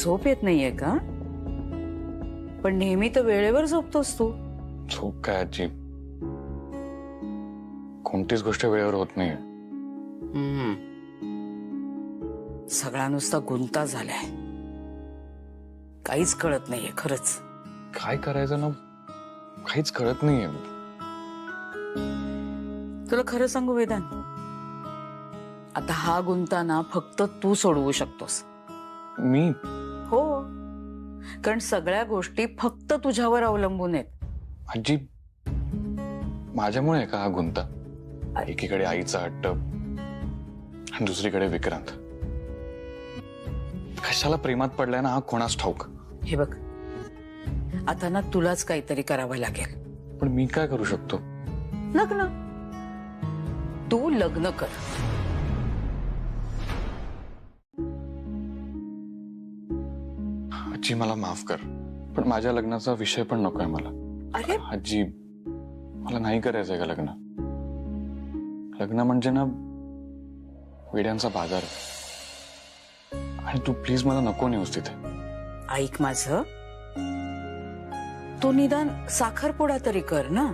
झोप येत नाहीये का? पण नेहमी तर वेळेवर झोपतोस तू. झोप काय आजी, कोणतीच गोष्ट वेळेवर होत नाही. सगळा नुसता गुंता झालाय, काहीच कळत नाहीये खरंच. काय करायचं ना काहीच कळत नाहीये. तुला खरं सांगू वेदांत, आता हा गुंता ना फक्त तू सोडवू शकतोस. मी? हो, कारण सगळ्या गोष्टी फक्त तुझ्यावर अवलंबून आहेत. आजी, माझ्यामुळे आहे का हा गुंता? एकीकडे आईचा हट्ट आणि दुसरीकडे विक्रांत. कशाला प्रेमात पडलाय ना हा कोणास ठाऊक. हे बघ, आता ना तुलाच काहीतरी करावं लागेल. पण मी काय करू शकतो? लग्न. तू लग्न कर. आजी मला माफ कर, पण माझ्या लग्नाचा विषय पण नकोय मला. अरे आजी, मला नाही करायचंय का लग्न? लग्न म्हणजे ना वेड्यांचा बाजार. आणि तू प्लीज मला नको नेऊस तिथे. ऐक माझं, तू निदान साखरपुडा तरी कर ना.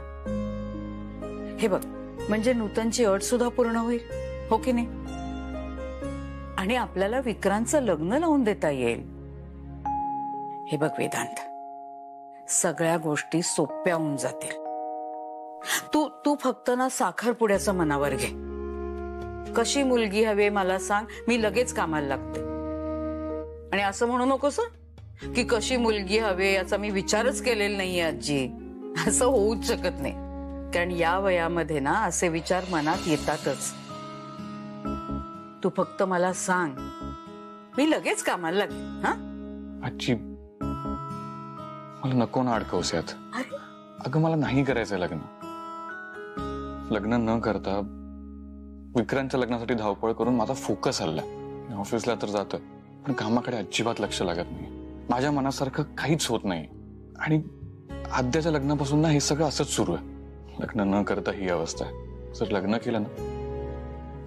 हे बघ, म्हणजे नूतनची अट सुद्धा पूर्ण होईल, हो की नाही? आणि आपल्याला विक्रांतचं लग्न लावून देता येईल. हे बघ वेदांत, सगळ्या गोष्टी सोप्या होऊन जातील. तू तू फक्त ना साखरपुड्याचं मनावर घे. कशी मुलगी हवी मला सांग, मी लगेच कामाला लागते. आणि असं म्हणू नकोस की कशी मुलगी हवी याचा मी विचारच केलेला नाहीये आजी. असं होऊच शकत नाही, कारण या वयामध्ये ना असे विचार मनात येतातच. तू फक्त मला सांग, मी लगेच कामाला लागेल. हा आजी, मला नको ना अडकवस यात. अगं मला नाही करायचंय लग्न. लग्न न करता विक्रांतच्या लग्नासाठी धावपळ करून माझा फोकस हल्लाय. ऑफिसला तर जातोय, पण कामाकडे अजिबात लक्ष लागत नाही. माझ्या मनासारखं काहीच होत नाही. आणि आद्याच्या लग्नापासून ना हे सगळं असंच सुरू आहे. लग्न न करता ही अवस्था आहे. जर लग्न केलं ना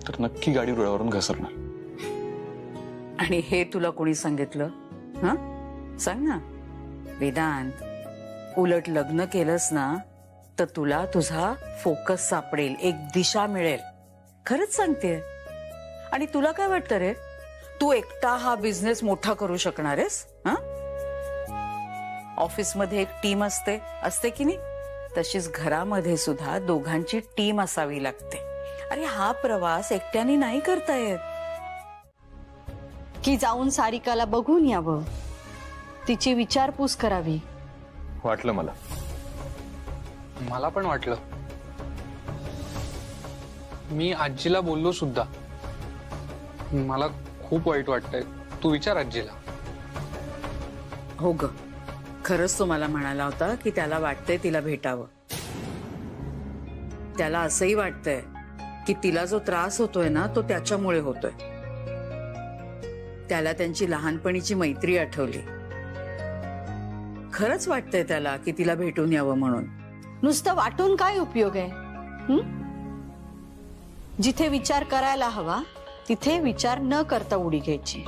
तर नक्की गाडी रुळावरून घसरणार. आणि हे तुला कोणी सांगितलं? हा सांग ना वेदांत. उलट लग्न केलंस ना तर तुला तुझा फोकस सापडेल, एक दिशा मिळेल. खरंच सांगते. आणि तुला काय वाटतं रे, तू एकटा हा बिझनेस मोठा करू शकणार आहेस? हा, ऑफिसमध्ये एक टीम असते की नाही, तशीच घरामध्ये सुद्धा दोघांची टीम असावी लागते. अरे हा प्रवास एकट्याने नाही करता येत. की जाऊन सारिकाला बघून यावं, तिची विचारपूस करावी. वाटलं मला पण वाटलं. मी आजीला बोललो सुद्धा. मला खूप वाईट वाटतंय. तू विचार आजीला. हो ग, खरंच तो मला म्हणाला होता की त्याला वाटतंय तिला भेटावं. त्याला असंही वाटतंय की तिला जो त्रास होतोय ना तो त्याच्यामुळे होतोय. त्याला त्यांची लहानपणीची मैत्री आठवली. खरंच वाटतंय त्याला की तिला भेटून यावं म्हणून. नुसतं वाटून काय उपयोग आहे? जिथे विचार करायला हवा तिथे विचार न करता उडी घ्यायची.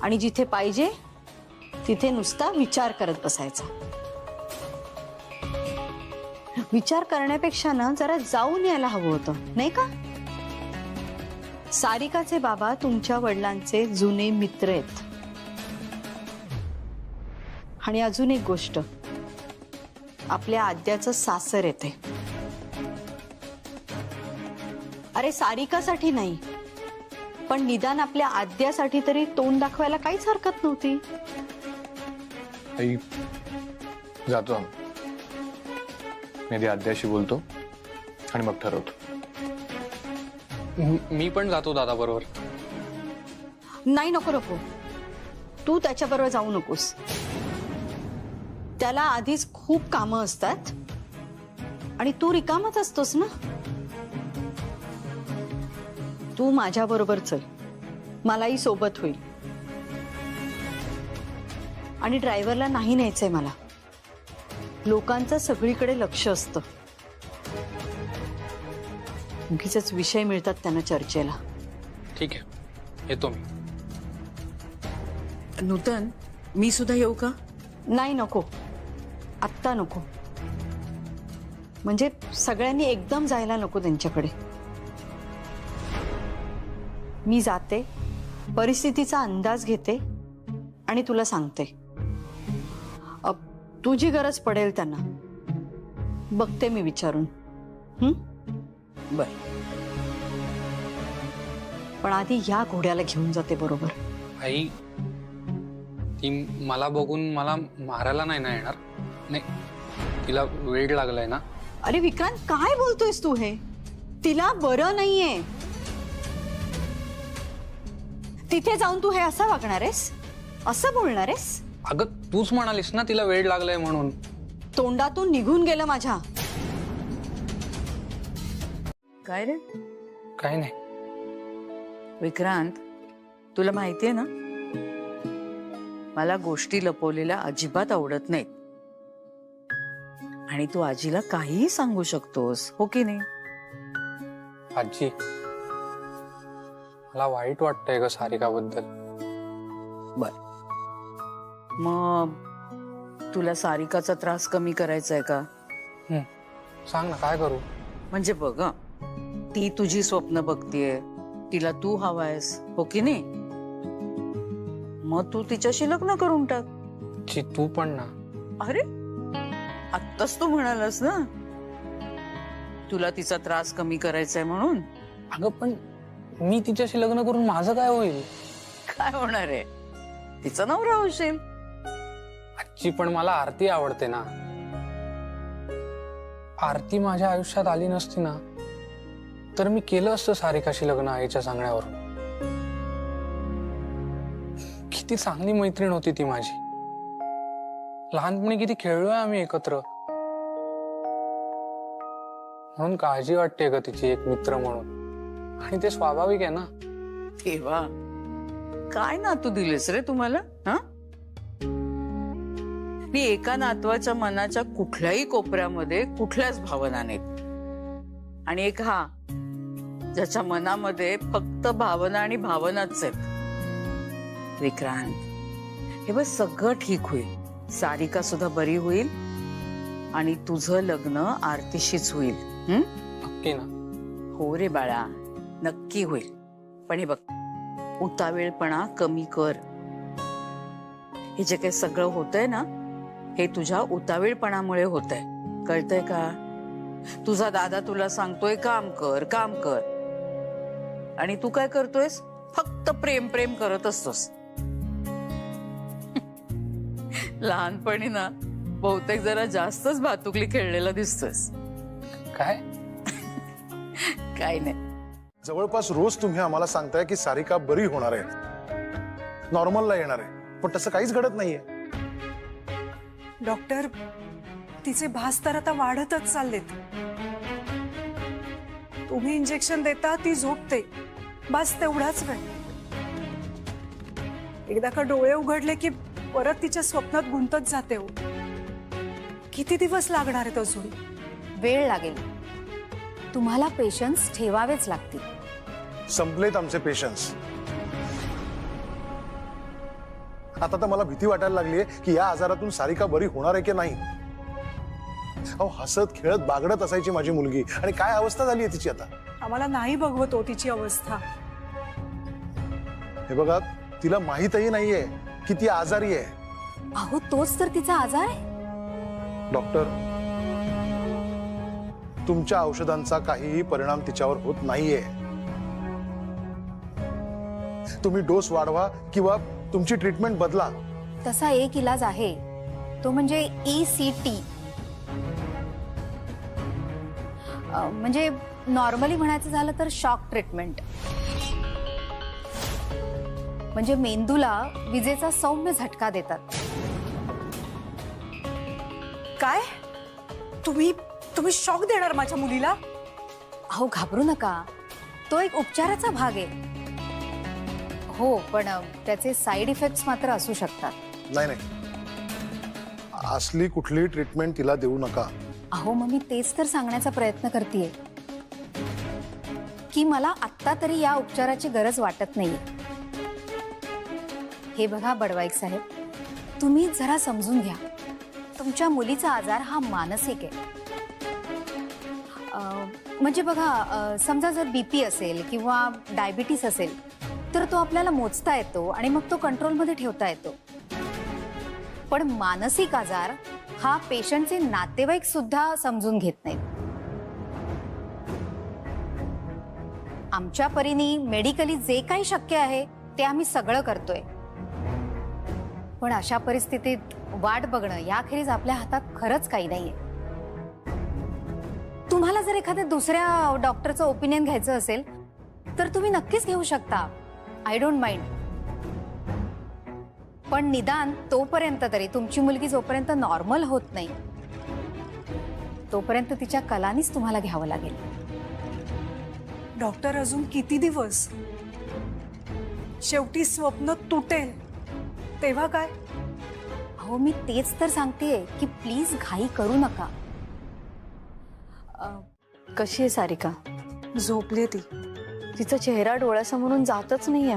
आणि जिथे पाहिजे तिथे नुसता विचार करत बसायचा. विचार करण्यापेक्षा ना जरा जाऊन यायला हवं होतं, नाही का? सारिकाचे बाबा तुमच्या वडिलांचे जुने मित्र आहेत. आणि अजून एक गोष्ट, आपल्या आद्याचं सासर येते. अरे सारिकासाठी नाही, पण निदान आपल्या आद्यासाठी तरी तोंड दाखवायला काहीच हरकत नव्हती. आई, जातो मी आधी आद्याशी बोलतो आणि मग ठरवतो. मी पण जातो दादा बरोबर. नाही, नको नको, तू त्याच्याबरोबर जाऊ नकोस. त्याला आधीच खूप कामं असतात आणि तू रिकामाच असतोस ना. तू माझ्या बरोबर चल, मलाही सोबत होईल. आणि ड्रायव्हरला नाही न्यायचंय मला. लोकांचं सगळीकडे लक्ष असतं. उगीचच विषय मिळतात त्यांना चर्चेला. ठीक आहे, येतो मी. नूतन, मी सुद्धा येऊ का? नाही, नको, आत्ता नको. म्हणजे सगळ्यांनी एकदम जायला नको त्यांच्याकडे. मी जाते, परिस्थितीचा अंदाज घेते आणि तुला सांगते. तुझी गरज पडेल त्यांना, बघते मी विचारून. बर. पण आधी ह्या घोड्याला घेऊन जाते, बरोबर? आई, ती मला बघून मला मारायला नाही ना येणार? नाही, तिला वेळ लागलाय ना. अरे विक्रांत, काय बोलतोयस तू हे? तिला बरं नाहीये. तिथे जाऊन तू हे असं वागणार आहेस, असं बोलणार आहेस? अगं, तूच म्हणालीस ना तिला वेळ लागलाय म्हणून. तोंडातून निघून गेलं माझ्या. काय रे काय नाही. विक्रांत, तुला माहितीये ना, मला गोष्टी लपवलेल्या अजिबात आवडत नाहीत. आणि तू आजीला काहीही सांगू शकतोस, हो की नाही? आजी, मला वाईट वाटतंय ग सारिकाबद्दल. बर. मग तुला सारिकाचा त्रास कमी करायचा आहे का? सांग ना, काय करू? म्हणजे बघ हं, ती तुझी स्वप्न बघतीये, तिला तू हवायस, हो की नाही? मग तू तिच्याशी लग्न करून टाक. जी, तू पण ना. अरे, आत्ताच तू म्हणालास ना तुला तिचा त्रास कमी करायचा आहे म्हणून. अगं, पण मी तिच्याशी लग्न करून माझं काय होईल? काय होणार आहे? तिचा नवरा होशील. आजी, पण मला आरती आवडते ना. आरती माझ्या आयुष्यात आली नसती ना तर मी केलं असतं सारिकाशी लग्न आईच्या सांगण्यावर. किती चांगली मैत्रीण होती ती माझी. लहानपणी किती खेळलोय आम्ही एकत्र. म्हणून काळजी वाटते ग तिची एक मित्र म्हणून. आणि ते स्वाभाविक आहे ना. तेव्हा काय नातू दिलेस रे तुम्हाला? हा, मी एका नातवाच्या मनाच्या कुठल्याही कोपऱ्यामध्ये कुठल्याच भावना नाहीत. आणि एक हा ज्याच्या मनामध्ये फक्त भावना आणि भावनाच आहेत. विक्रांत, हे बस सगळं ठीक होईल. सारिका सुद्धा बरी होईल आणि तुझं लग्न आरतीशीच होईल. नक्की ना? हो रे बाळा, नक्की होईल. पण हे बघ, उतावेळपणा कमी कर. हे जे काही सगळं होतंय ना, हे तुझ्या उतावेळपणामुळे होतंय. कळतंय का? तुझा दादा तुला सांगतोय काम कर, काम कर, आणि तू काय करतोयस? फक्त प्रेम प्रेम करत असतोस. लहानपणी ना बहुतेक जरा जास्तच भातुकली खेळलेला दिसतोस. काय? काय नाही. जवळपास रोज तुम्ही आम्हाला सांगताय की सारिका बरी होणार आहे, नॉर्मलला येणार आहे, पण तसं काहीच घडत नाहीये. डॉक्टर, तिचे भास तर आता वाढतच चाललेत. तुम्ही इंजेक्शन देता, ती झोपते, बस तेवढाच वेळ. एकदा का डोळे उघडले की परत तिच्या स्वप्नात गुंतत जाते. हो, किती दिवस लागणार आहेत अजून? वेळ लागेल. तुम्हाला पेशन्स ठेवावेच लागतील. संपलेत आमचे पेशन्स. आता तर मला भीती वाटायला लागलीये की या आजारातून सारिका बरी होणार आहे की नाही. अहो, हसत खेळत बागडत असायची माझी मुलगी, आणि काय अवस्था झाली आहे तिची आता. आम्हाला नाही बघवत हो तिची अवस्था. हे बघा, तिला माहीतही नाहीये की ती आजारी आहे. अहो, तोच तर तिचा आजार आहे. डॉक्टर, तुमच्या औषधांचा काहीही परिणाम तिच्यावर होत नाहीये. तुम्ही डोस वाढवा किंवा तुमची ट्रीटमेंट बदला. तसा एक इलाज आहे, तो म्हणजे ECT. म्हणजे नॉर्मली म्हणायचं झालं तर शॉक ट्रीटमेंट. म्हणजे मेंदूला विजेचा सौम्य झटका देतात. काय? तुम्ही शॉक देणार माझ्या मुलीला? अहो, घाबरू नका, तो एक उपचाराचा भाग आहे. हो, पण त्याचे साईड इफेक्ट्स मात्र असू शकतात. नाही नाही, असली कुठली ट्रीटमेंट तिला देऊ नका. अहो, मग मी तेच तर सांगण्याचा प्रयत्न करतेय की मला आत्ता तरी या उपचाराची गरज वाटत नाहीये. हे बघा बडवाईक साहेब, तुम्ही जरा समजून घ्या. तुमच्या मुलीचा आजार हा मानसिक आहे. म्हणजे बघा, समजा जर बीपी असेल किंवा डायबिटीस असेल तर तो आपल्याला मोजता येतो आणि मग तो कंट्रोलमध्ये ठेवता येतो. पण मानसिक आजार हा पेशंटचे नातेवाईक सुद्धा समजून घेत नाहीत. आमच्या परीने मेडिकली जे काही शक्य आहे ते आम्ही सगळं करतोय. पण अशा परिस्थितीत वाट बघणं याखेरीज आपल्या हातात खरंच काही नाहीये. तुम्हाला जर एखाद्या दुसऱ्या डॉक्टरचं ओपिनियन घ्यायचं असेल तर तुम्ही नक्कीच घेऊ शकता. I don't mind. पण निदान तोपर्यंत तरी तुमची मुलगी जोपर्यंत नॉर्मल होत नाही तोपर्यंत तिच्या कलानीच तुम्हाला घ्यावं लागेल. डॉक्टर, अजून किती दिवस? शेवटी स्वप्न तुटेल तेव्हा काय? हो, मी तेच तर सांगतेय की प्लीज घाई करू नका. कशी आहे सारिका? झोपली ती. तिचा चेहरा डोळ्यासमोरून जातच नाहीये.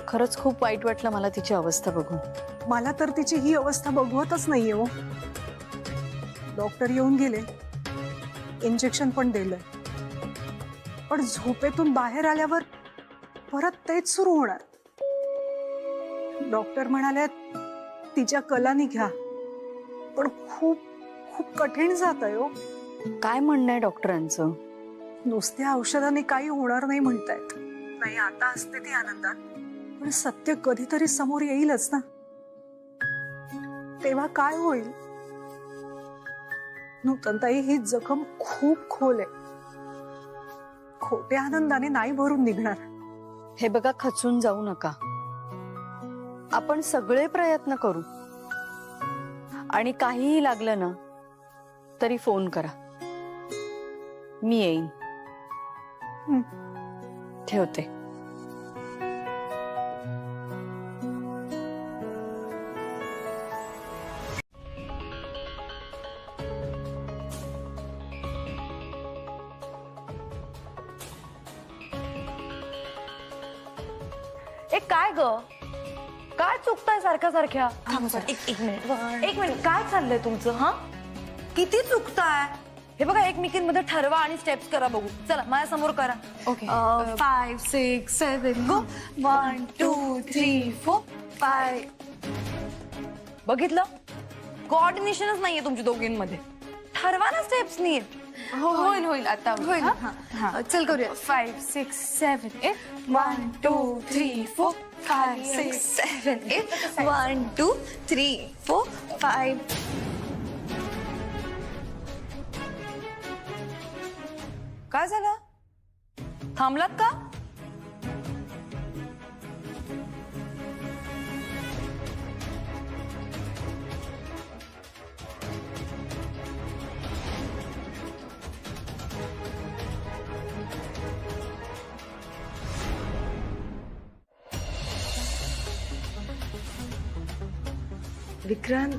खरंच खूप वाईट वाटलं मला तिची अवस्था बघून. मला तर तिची ही अवस्था बघवतच नाहीये हो. डॉक्टर येऊन गेले, इंजेक्शन पण दिलंय, पण झोपेतून बाहेर आल्यावर परत तेच सुरू होणार. डॉक्टर म्हणाले तिच्या कलानी घ्या, पण खूप खूप कठीण जात आहे हो. काय म्हणणं आहे डॉक्टरांचं? नुसत्या औषधाने काही होणार नाही म्हणतायत. नाही, आता असते ती आनंदात, पण सत्य कधीतरी समोर येईलच ना. तेव्हा काय होईल? नूतनताई, ही जखम खूप खोल आहे. खोट्या आनंदाने नाही भरून निघणार. हे बघा, खचून जाऊ नका. आपण सगळे प्रयत्न करू आणि काहीही लागलं ना तरी फोन करा, मी येईन. ठेवते. एक काय ग, काय चुकताय सारख्या सारख्या? एक मिनिट, काय चाललंय तुमचं? हा, किती चुकताय? हे बघा, एकमेकींमध्ये ठरवा आणि स्टेप्स करा बघू. चला माझ्या समोर करा. ओके. 5 6 7 गो. 1 2 3 4 5. बघितलं, कोऑर्डिनेशनच नाहीये तुमच्या दोघींमध्ये. ठरवा ना स्टेप्स नीट. होईल होईल आता होईल. चल करूया. 5 6 7 8 1 2 3 4 5 6 7 8 1 2 3 4 5. काय झालं? थांबलात का? विक्रांत,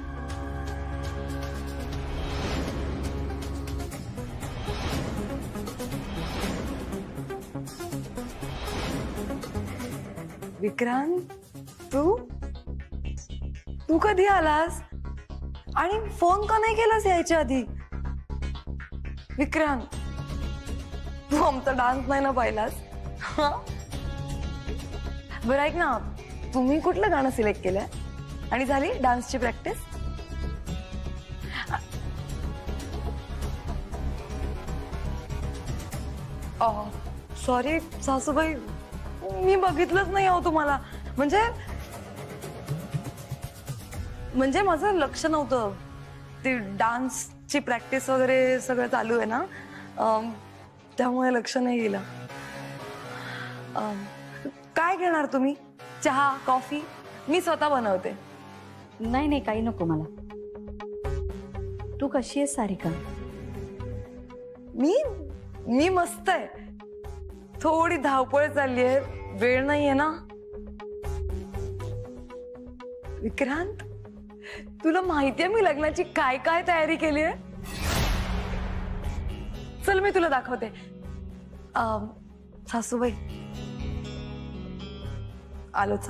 विक्रांत, तू कधी आलास आणि फोन का नाही केलास यायच्या आधी? विक्रांत, तू आमचा डान्स नाही ना पाहिलास? बरं ऐक ना, तुम्ही कुठलं गाणं सिलेक्ट केलंय आणि झाली डान्सची प्रॅक्टिस? सॉरी सासूबाई, मी बघितलंच नाही आहो तुम्हाला. म्हणजे माझं लक्ष नव्हतं. ते डान्सची प्रॅक्टिस वगैरे सगळं चालू आहे ना, त्यामुळे लक्ष नाही गेलं. काय घेणार तुम्ही? चहा, कॉफी? मी स्वतः बनवते. नाही नाही, काही नको मला. तू कशी आहेस सारिका? मी मस्त आहे. थोडी धावपळ चालली आहे, वेळ नाहीये ना. विक्रांत, तुला माहितीये मी लग्नाची काय काय तयारी केली आहे? चल मी तुला दाखवते. सासूबाई आलोच.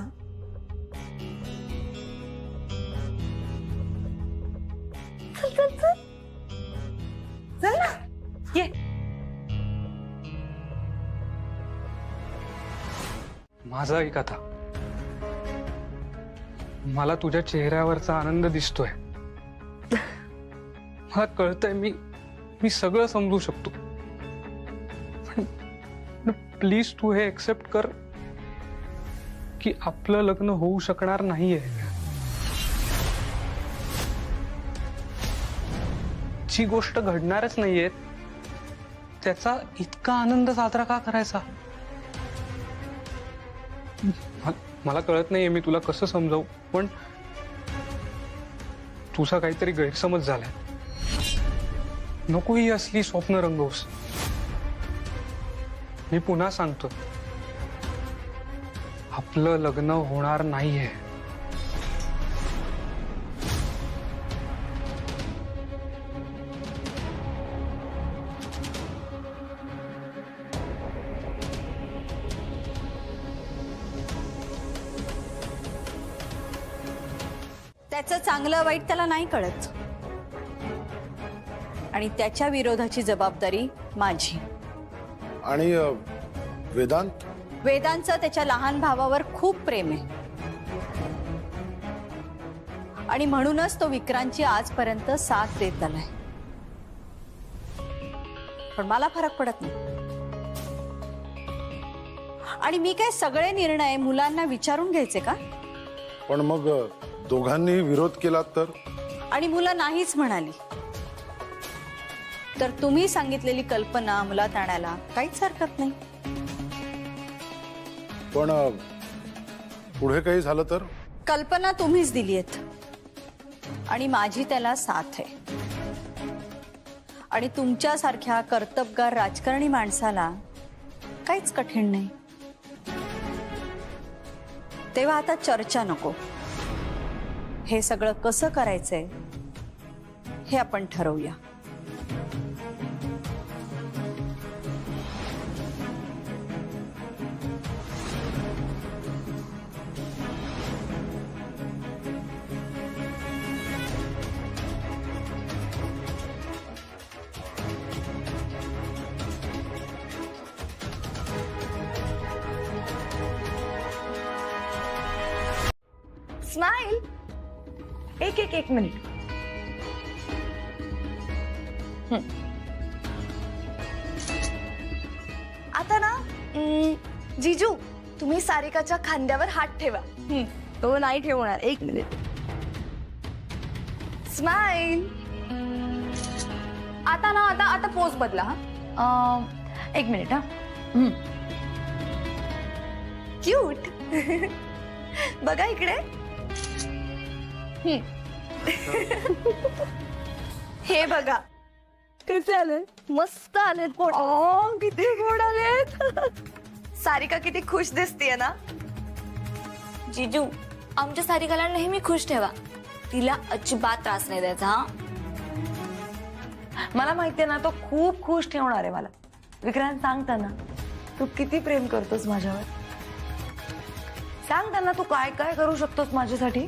ये. माझा ऐक आता. मला तुझ्या चेहऱ्यावरचा आनंद दिसतोय. मला कळतंय, मी सगळं समजू शकतो. प्लीज तू हे एक्सेप्ट कर की आपलं लग्न होऊ शकणार नाहीये. जी गोष्ट घडणारच नाहीये त्याचा इतका आनंद साजरा का करायचा? मला कळत नाहीये मी तुला कसं समजावू, पण तुझा काहीतरी गैरसमज झालाय. नको ही असली स्वप्न रंगवूस. मी पुन्हा सांगतो, आपलं लग्न होणार नाहीये. त्याचं चांगलं वाईट त्याला नाही कळत आणि त्याच्या विरोधाची जबाबदारी माझी. आणि वेदांत वेदांचं त्याच्या लहान भावावर खूप प्रेम आहे आणि म्हणूनच तो विक्रांतची आजपर्यंत साथ देत आलाय. पण मला फरक पडत नाही आणि मी काय सगळे निर्णय मुलांना विचारून घ्यायचे का? पण मग दोघांनी विरोध केला तर? आणि मुलं नाहीच म्हणाली तर तुम्ही सांगितलेली कल्पना मुलात आणायला काहीच हरकत नाही. पण पुढे काही झालं तर? कल्पना तुम्हीच दिली आहेत आणि माझी त्याला साथ आहे आणि तुमच्यासारख्या कर्तबगार राजकारणी माणसाला काहीच कठीण नाही. तेव्हा आता चर्चा नको. हे सगळं कसं करायचंय हे आपण ठरवूया. स्माइल. एक मिनिट. आता ना जीजू तुम्ही सारिकाच्या खांद्यावर हात ठेवा. तो नाही ठेवणार. एक मिनिट. स्माइल. आता ना आता पोज बदला. एक मिनिट. हा क्यूट. बघा इकडे. हे बघा कसे आले. मस्त आलेत. किती गोड आलेत. सारिका किती खुश दिसतीये ना. जीजू आमच्या सारिकाला नेहमी खुश ठेवा. तिला अजिबात त्रास नाही द्यायचा. हा मला माहितीये ना तो खूप खुश ठेवणार आहे मला. विक्रांत सांगता ना तू किती प्रेम करतोस माझ्यावर. सांग त्यांना तू काय काय करू शकतोस माझ्यासाठी.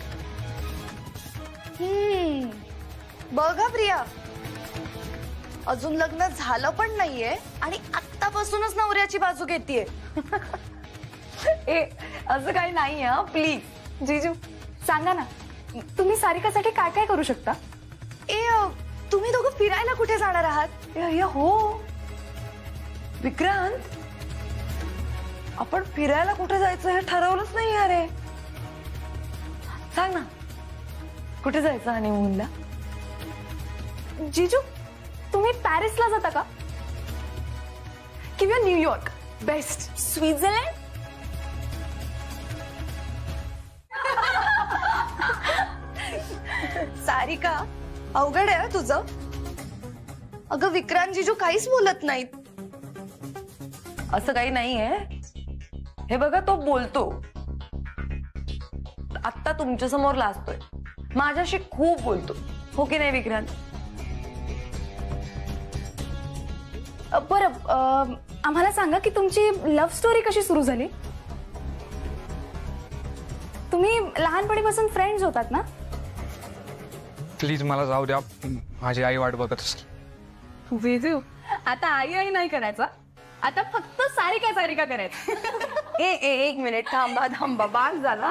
बघा प्रिया अजून लग्न झालं पण नाहीये आणि आत्तापासूनच नवऱ्याची बाजू घेतीये. असं काही नाहीये. प्लीज जीजू सांगा ना तुम्ही सारिकासाठी काय काय करू शकता. तुम्ही दोघं फिरायला कुठे जाणार आहात. हो विक्रांत आपण फिरायला कुठे जायचं हे ठरवलंच नाही. अरे सांग ना कुठे जायचं हनीमूनला. जीजू तुम्ही पॅरिसला जाता का किंवा न्यूयॉर्क. बेस्ट. स्वित्झर्लंड. सारिका अवघड आहे तुझं. अगं विक्रांत जीजू काहीच बोलत नाहीत. असं काही नाहीये. हे बघा तो बोलतो. आत्ता तुमच्या समोर लाजतोय. माझ्याशी खूप बोलतो. हो की नाही विक्रांत. बरं आम्हाला सांगा की तुमची लव्ह स्टोरी कशी सुरू झाली. तुम्ही लहानपणीपासून फ्रेंड्स होतात ना. प्लीज मला जाऊ द्या. माझी आई वाट बघत असेल. जीजू आता आई नाही करायचा, आता फक्त सारिका करायचं. एक मिनिट थांबा बास झालं,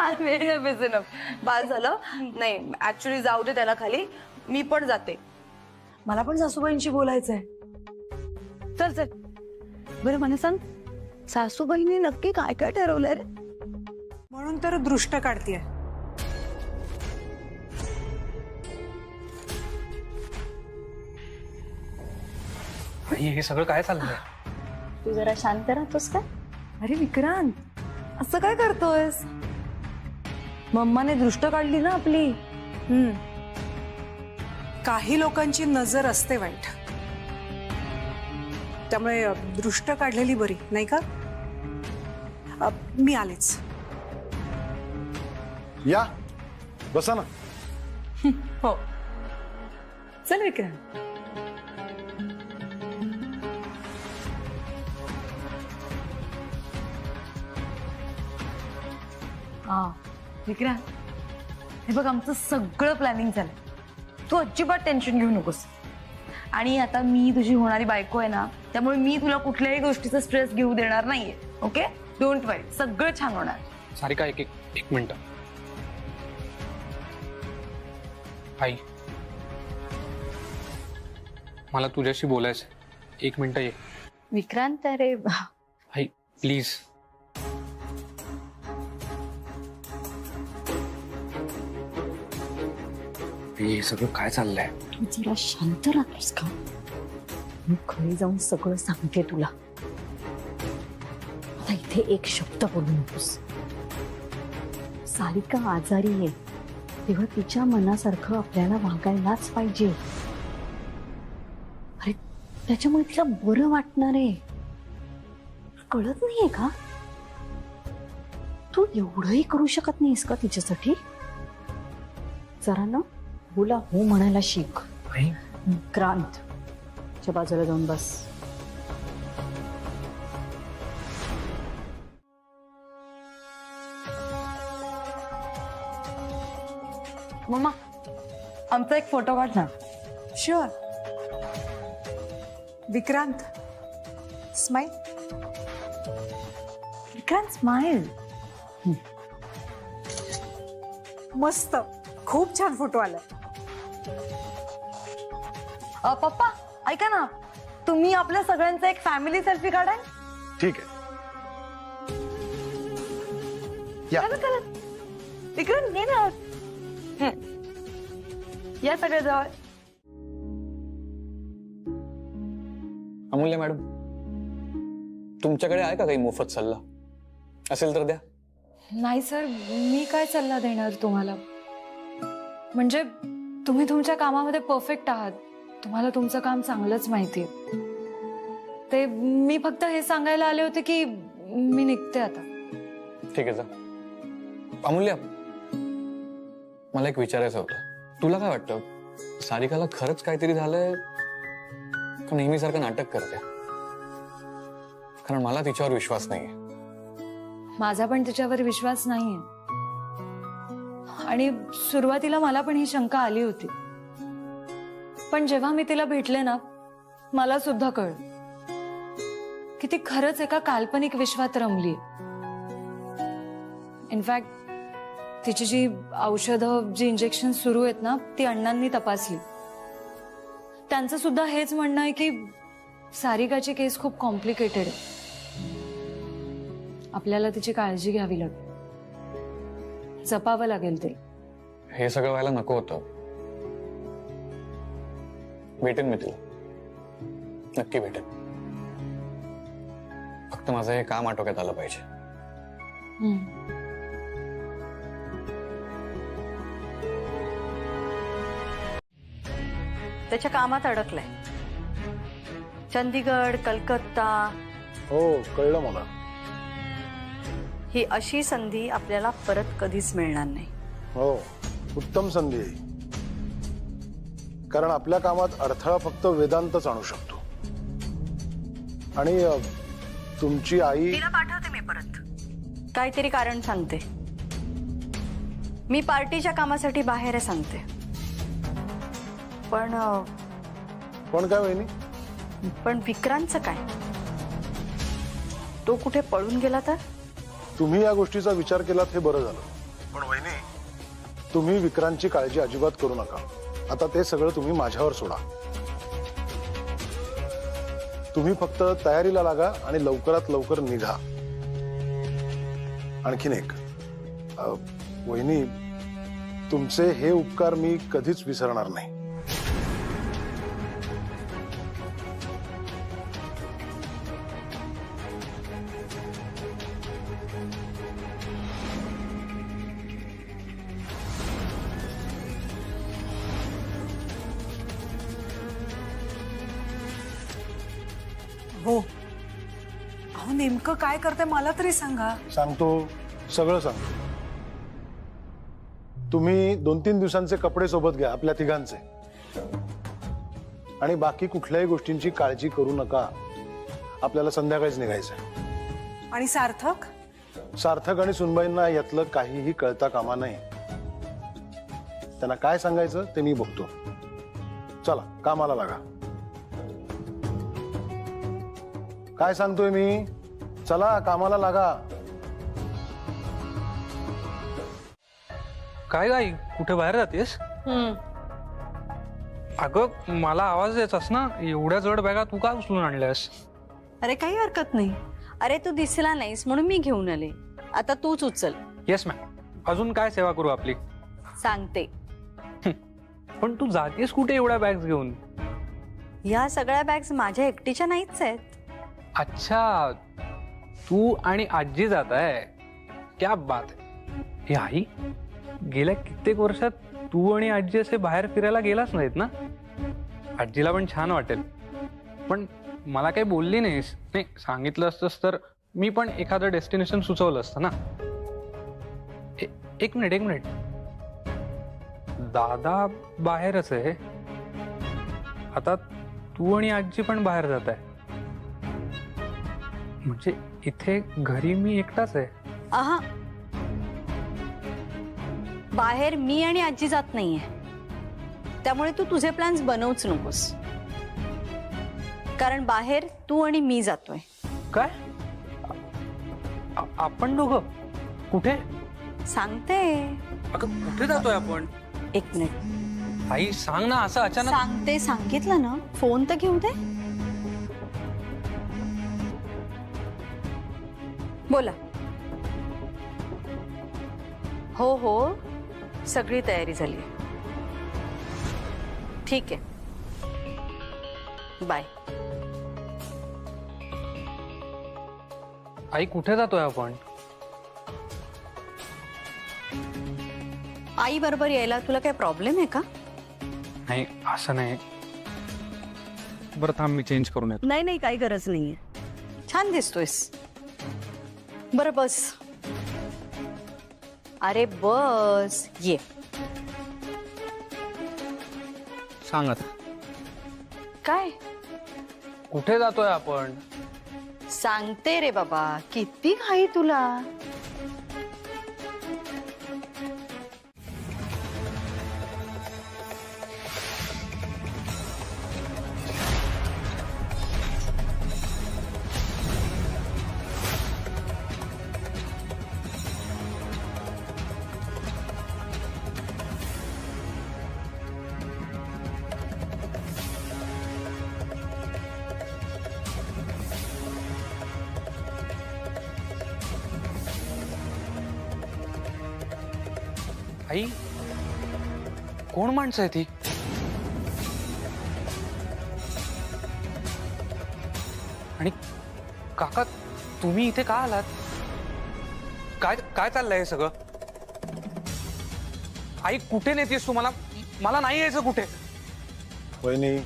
बास झालं. नाही ऍक्च्युली जाऊ दे त्याला खाली, मी पण जाते. मला पण सासूबाईंशी बोलायचंय. चल बरं मला सांग, सासूबाईंनी नक्की काय काय ठरवलंय रे? म्हणून तर दृष्ट काढतीये. हे सगळं काय चाललंय? तू जरा शांत राहतोस का? अरे विक्रांत, असं काय करतोयस? मम्माने दृष्ट काढली ना आपली. काही लोकांची नजर असते वाईट, त्यामुळे दृष्ट काढलेली बरी नाही का? मी आलेच. या बसा ना. हो चल विक्रांत. हा विक्रांत, हे बघ आमचं सगळं प्लॅनिंग झालंय. तू अजिबात टेन्शन घेऊ नकोस. आणि आता मी तुझी होणारी बायको आहे ना, त्यामुळे मी तुला कुठल्याही गोष्टीचा स्ट्रेस घेऊ देणार नाहीये. ओके, डोंट वरी, सगळं छान होणार. सारिका एक मिनिट. आई, मला तुझ्याशी बोलायचं. 1 मिनिट ये. विक्रांत, अरे आई प्लीज. हे सगळं काय चाललंय? तू जरा शांत राहतोस का? मी घरी जाऊन सगळं सांगते तुला. आता इथे एक शब्द बोलू नकोस. सारिका आजारी आहे, तेव्हा तिच्या मनासारखं आपल्याला वागायलाच पाहिजे. अरे त्याच्यामुळे तिला बरं वाटणार आहे. कळत नाहीये का? तू एवढंही करू शकत नाहीस का तिच्यासाठी? जरा ना बोला हो म्हणायला शिक. क्रांत, च्या बाजूला जाऊन बस. मम्मा, आमचा एक फोटो काढ ना. Sure. Vikrant, smile. Vikrant smile. मस्त, खूप छान फोटो आलाय. पप्पा ऐका ना, तुम्ही आपल्या सगळ्यांचा एक फॅमिली सेल्फी काढा. ठीक आहे. या. चला विक्रांत, ये ना. या सगळे जवळ. अमूल्य मॅडम, तुमच्याकडे आहे का काही मोफत सल्ला? असेल तर द्या. नाही सर, मी काय सल्ला देणार तुम्हाला? म्हणजे तुम्ही तुमच्या कामामध्ये परफेक्ट आहात, तुम्हाला तुमचं काम चांगलंच माहिती. ते मी फक्त हे सांगायला आले होते की मी निघते आता. ठीक आहे जा. अमूल्य, मला एक विचारायचं होतं. तुला काय वाटतं, सारिकाला खरंच काहीतरी झालंय का नेहमीसारखं नाटक करते? कारण मला तिच्यावर विश्वास नाहीये. माझा पण तिच्यावर विश्वास नाहीये. आणि सुरुवातीला मला पण ही शंका आली होती, पण जेव्हा मी तिला भेटले ना, मला सुद्धा कळलं की ती खरंच एका काल्पनिक विश्वात रमली. इनफॅक्ट तिची जी औषधं, जी इंजेक्शन सुरू आहेत ना, ती अण्णांनी तपासली. त्यांचं सुद्धा हेच म्हणणं आहे की सारिकाची केस खूप कॉम्प्लिकेटेड आहे. आपल्याला तिची काळजी घ्यावी लागेल, जपावं लागेल ते. हे सगळं व्हायला नको होतं. भेटेन मी तिला, नक्की भेटेन. फक्त माझं हे काम आटोक्यात आलं पाहिजे. त्याच्या कामात अडकलाय. चंदीगड, कलकत्ता. हो कळलं मला. ही अशी संधी आपल्याला परत कधीच मिळणार नाही. हो, उत्तम संधी आहे. कारण आपल्या कामात अडथळा फक्त वेदांतच आणू शकतो. आणि तुमची आई. तिला पाठवते मी परत. काहीतरी कारण सांगते. मी पार्टीच्या कामासाठी बाहेर आहे सांगते. पण पण काय वहिनी, पण विक्रांतचं काय? तो कुठे पळून गेला तर? तुम्ही या गोष्टीचा विचार केलात हे बरं झालं, पण वहिनी तुम्ही विक्रांतची काळजी अजिबात करू नका. आता ते सगळं तुम्ही माझ्यावर सोडा. तुम्ही फक्त तयारीला लागा आणि लवकरात लवकर निघा. आणखीन एक, वहिनी तुमचे हे उपकार मी कधीच विसरणार नाही. हो, अहो नेमकं काय करते मला तरी सांगा. सांगतो, सगळं सांगतो. तुम्ही 2-3 दिवसांचे कपडे सोबत घ्या आपल्या तिघांचे, आणि बाकी कुठल्याही गोष्टींची काळजी करू नका. आपल्याला संध्याकाळीच निघायचंय. आणि सार्थक? सार्थक आणि सुनबाईंना यातलं काहीही कळता कामा नये. त्यांना काय सांगायचं ते मी बघतो. चला कामाला लागा. काय सांगतोय मी, चला कामाला लागा. काय गाई, कुठे बाहेर जातेस? अगं मला आवाज द्यायचास ना, एवढ्या जड बॅगा तू का उचलून आणल्यास? अरे काही हरकत नाही. अरे तू दिसला नाहीस म्हणून मी घेऊन आले. आता तूच उचल. Yes ma'am. अजून काय सेवा करू आपली? सांगते. पण तू जातेस कुठे एवढ्या बॅग्स घेऊन? ह्या सगळ्या बॅग्स माझ्या एकटीच्या नाहीच आहेत. अच्छा, तू आणि आजी जात आहे. क्या बात आहे. हे आई, गेल्या कित्येक वर्षात तू आणि आजी असे बाहेर फिरायला गेलाच नाहीत ना? आजीला पण छान वाटेल. पण मला काही बोलली नाहीस. नाही, सांगितलं असतंस तर मी पण एखादं डेस्टिनेशन सुचवलं असतं ना. एक मिनिट. दादा बाहेरच आहे. आता तू आणि आजी पण बाहेर जात आहे, म्हणजे इथे घरी मी एकटाच आहे. आहा, बाहेर मी आणि आजी जात नाहीये, त्यामुळे तू तुझे प्लॅन्स बनवूच नकोस. कारण बाहेर तू आणि मी जातोय. काय? आपण दोघं कुठे? सांगते. अगं कुठे जातोय आपण? एक मिनिट. आई सांग ना, असं अचानक. सांगते, सांगितलं ना. फोन तर घेऊ दे. बोला. हो, सगळी तयारी झाली. ठीक आहे, बाय. आई कुठे जातोय आपण? आई बरोबर यायला तुला काय प्रॉब्लेम आहे का? नाही, असं नाही. बरं थांब, मी चेंज करून येतो. नाही, काही गरज नाहीये. छान दिसतोयस. बरं बस. अरे बस, ये. सांगत काय? कुठे जातोय आपण? सांगते रे बाबा, किती घाई तुला. आई, कोण माणसं आहे ती? आणि काका, तुम्ही इथे का आलात? काय काय चाललंय हे सगळं? आई कुठे नेतेस तू? मला नाही यायचं कुठे. वहिनी,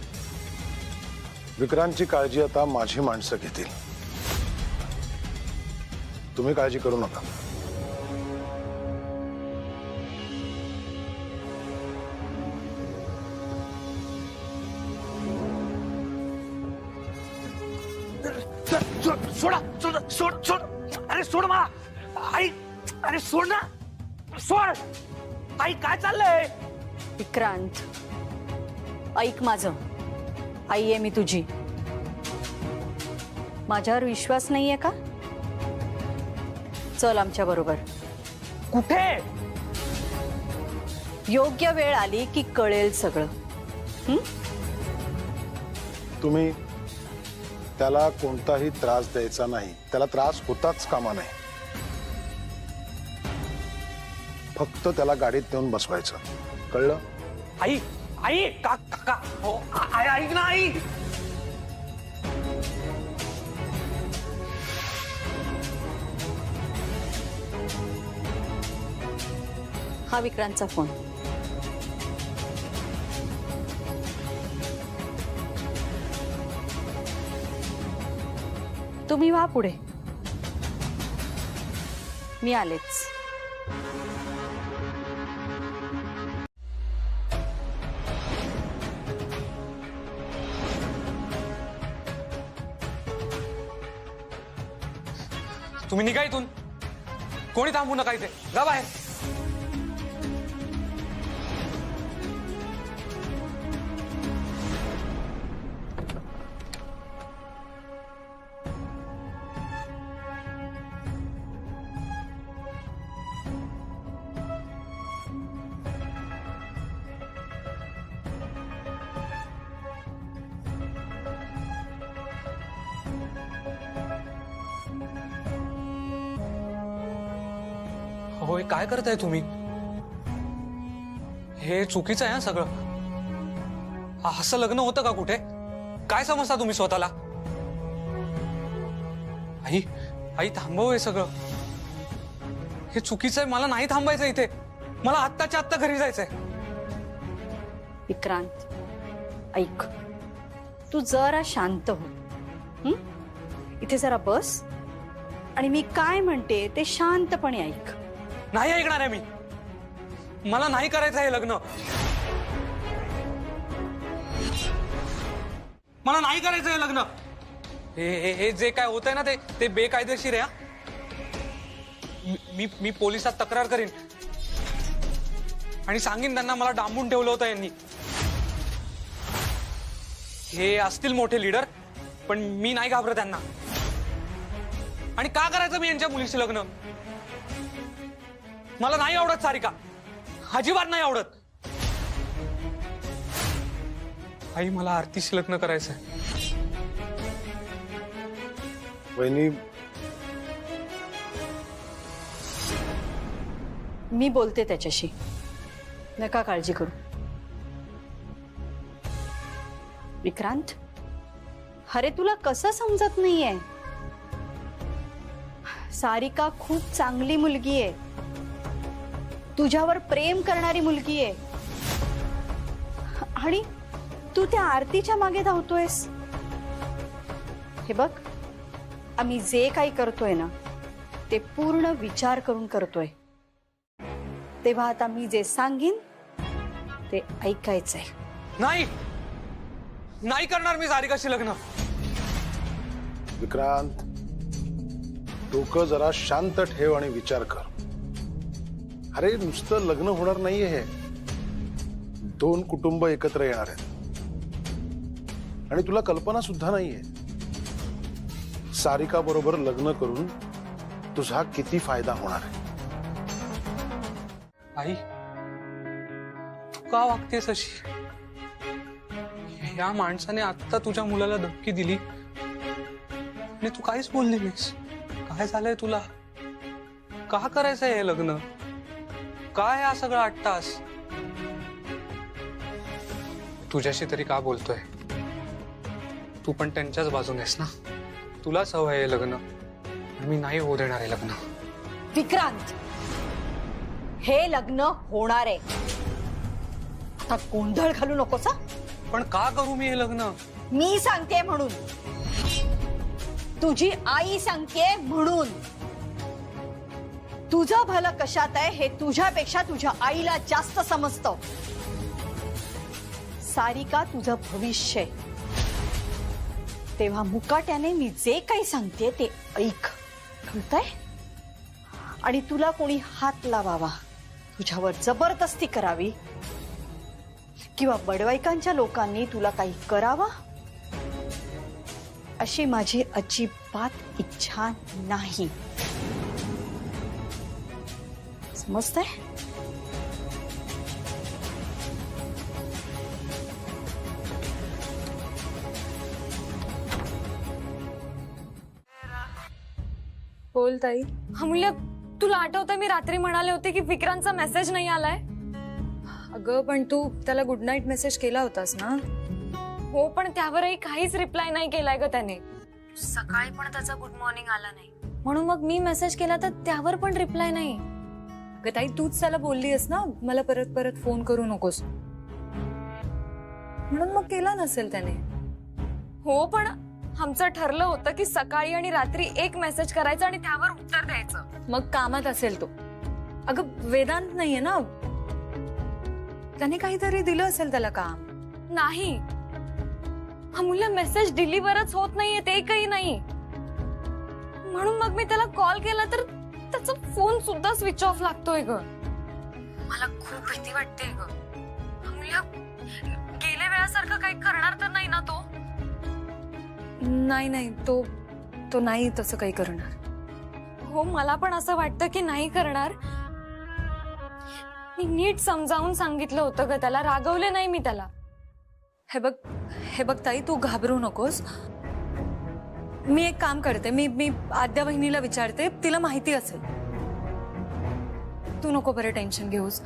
विक्रांतची काळजी आता माझी माणसं घेतील. तुम्ही काळजी करू नका. सोड. अरे सोड मला. आई, अरे सोड ना. सोड. आई काय चाललंय? विक्रांत, ऐक माझं. आई आहे मी तुझी. माझ्यावर विश्वास नाहीये का? चल आमच्या बरोबर. कुठे? योग्य वेळ आली की कळेल सगळं. तुम्ही त्याला कोणताही त्रास द्यायचा नाही, त्याला त्रास होताच कामा नाही. फक्त त्याला गाडीत नेऊन बसवायचं, कळलं? आई आई का हो आई ऐक ना आई. हा विक्रांतचा फोन. तुम्ही व्हा पुढे, मी आलेच. तुम्ही निघा इथून, कोणी थांबू नका इथे, जा बाहेर. होय, काय करताय तुम्ही? हे चुकीचं आहे सगळं. असं लग्न होतं का कुठे? काय समजता तुम्ही स्वतःला? आई आई थांबव हे सगळं. हे चुकीचं आहे, मला नाही थांबायचं इथे. मला आत्ताच्या आत्ता घरी जायचंय. विक्रांत ऐक, तू जरा शांत हो. इथे जरा बस आणि मी काय म्हणते ते शांतपणे ऐक. नाही ऐकणार आहे मी. मला नाही करायचं हे लग्न. मला नाही करायचं हे लग्न. हे जे काय होतंय ना ते बेकायदेशीर आहे. मी पोलिसात तक्रार करीन आणि सांगीन त्यांना मला डांबून ठेवलं होतं यांनी. हे असतील मोठे लीडर, पण मी नाही घाबरत त्यांना. आणि का करायचं मी यांच्या मुलीशी लग्न? मला नाही आवडत सारिका, अजिबात नाही आवडत. आई मला आरतीशी लग्न करायचंय. वहिनी, मी बोलते त्याच्याशी, नका काळजी करू. विक्रांत, अरे तुला कसं समजत नाहीये? सारिका खूप चांगली मुलगी आहे, तुझ्यावर प्रेम करणारी मुलगी आहे. आणि तू त्या आरतीच्या मागे धावतोयस. हे बघ, आम्ही जे काही करतोय ना ते पूर्ण विचार करून करतोय. तेव्हा आता मी जे सांगीन ते ऐकायचंय. नाही नाही करणार मी सारिकाशी लग्न. विक्रांत, डोकं जरा शांत ठेव आणि विचार कर. अरे नुसतं लग्न होणार नाहीये, हे 2 कुटुंब एकत्र येणार आहेत. आणि तुला कल्पना सुद्धा नाहीये सारिका बरोबर लग्न करून तुझा किती फायदा होणार आहे. आई तू का वागतेस अशी? या माणसाने आता तुझ्या मुलाला धमकी दिली आणि तू काहीच बोलली नाहीस. काय झालंय तुला? का करायचंय हे लग्न? काय हा सगळा 8 तास? तुझ्याशी तरी का बोलतोय? तू पण त्यांच्याच बाजूनेस ना. तुलाच हवं आहे लग्न, मी नाही होऊ देणार आहे लग्न. विक्रांत, हे लग्न होणार आहे. आता गोंधळ घालू नकोस. पण का करू मी हे लग्न? मी सांगते म्हणून, तुझी आई सांगते म्हणून. तुझं भलं कशात आहे हे तुझ्यापेक्षा तुझ्या आईला जास्त समजतं. सारिका तुझं भविष्य आहे. तेव्हा मुकाट्याने मी जे काही सांगते ते ऐक, कळतंय? आणि तुला कोणी हात लावावा, तुझ्यावर जबरदस्ती करावी किंवा बडवाईकांच्या लोकांनी तुला काही करावा अशी माझी अजिबात इच्छा नाही. समजतंय? बोल ताई. अमूल्य, तुला आठवतंय मी रात्री म्हणाले होते की विक्रांतचा मेसेज नाही आलाय? अगं पण तू त्याला गुड नाईट मेसेज केला होतास ना? हो, पण त्यावरही काहीच रिप्लाय नाही केलाय ग त्याने. सकाळी पण त्याचा गुड मॉर्निंग आला नाही, म्हणून मग मी मेसेज केला तर त्यावर पण रिप्लाय नाही. अगं ताई, तूच त्याला बोललीस ना मला परत परत फोन करू नकोस, म्हणून मग केला नसेल त्याने. हो, पण आमचं ठरलं होतं की सकाळी आणि रात्री एक मेसेज करायचा आणि त्यावर उत्तर द्यायचं. मग कामात असेल तो. अगं वेदांत नाहीये ना, त्याने काहीतरी दिलं असेल त्याला काम. नाही अमूल्य, मेसेज डिलिव्हरच होत नाहीये ते काही नाही, म्हणून मग मी त्याला कॉल केला तर त्याचा फोन सुद्धा स्विच ऑफ लागतोय ग. मला खूप भीती वाटते ग. अमूल्य, गेल्या वेळासारखं काही करणार तर नाही ना तो? नाही नाही, तो नाही तसं काही करणार. हो, मला पण असं वाटतं की नाही करणार. मी नीट समजावून सांगितलं होतं ग त्याला, रागवले नाही मी त्याला. हे बघ ताई, तू घाबरू नकोस. मी एक काम करते, मी आद्या बहिणीला विचारते, तिला माहिती असेल. तू नको बरं टेन्शन घेऊस.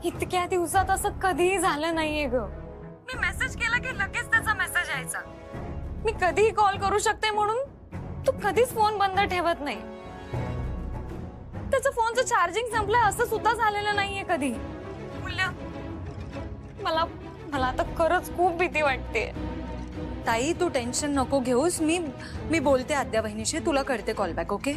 इतक्या दिवसात असं कधीही झालं नाहीये ग. मी मेसेज केला की लगेच त्याचा मेसेज यायचा. मी कधीही कॉल करू शकते म्हणून तू कधीच फोन बंद ठेवत नाही. त्याचं फोनचं चार्जिंग संपलंय असं सुद्धा झालेलं नाहीये कधी. मला आता खरंच खूप भीती वाटते. ताई, तू टेन्शन नको घेऊस. मी बोलते आद्या बहिणीशी, तुला करते कॉल बॅक. ओके?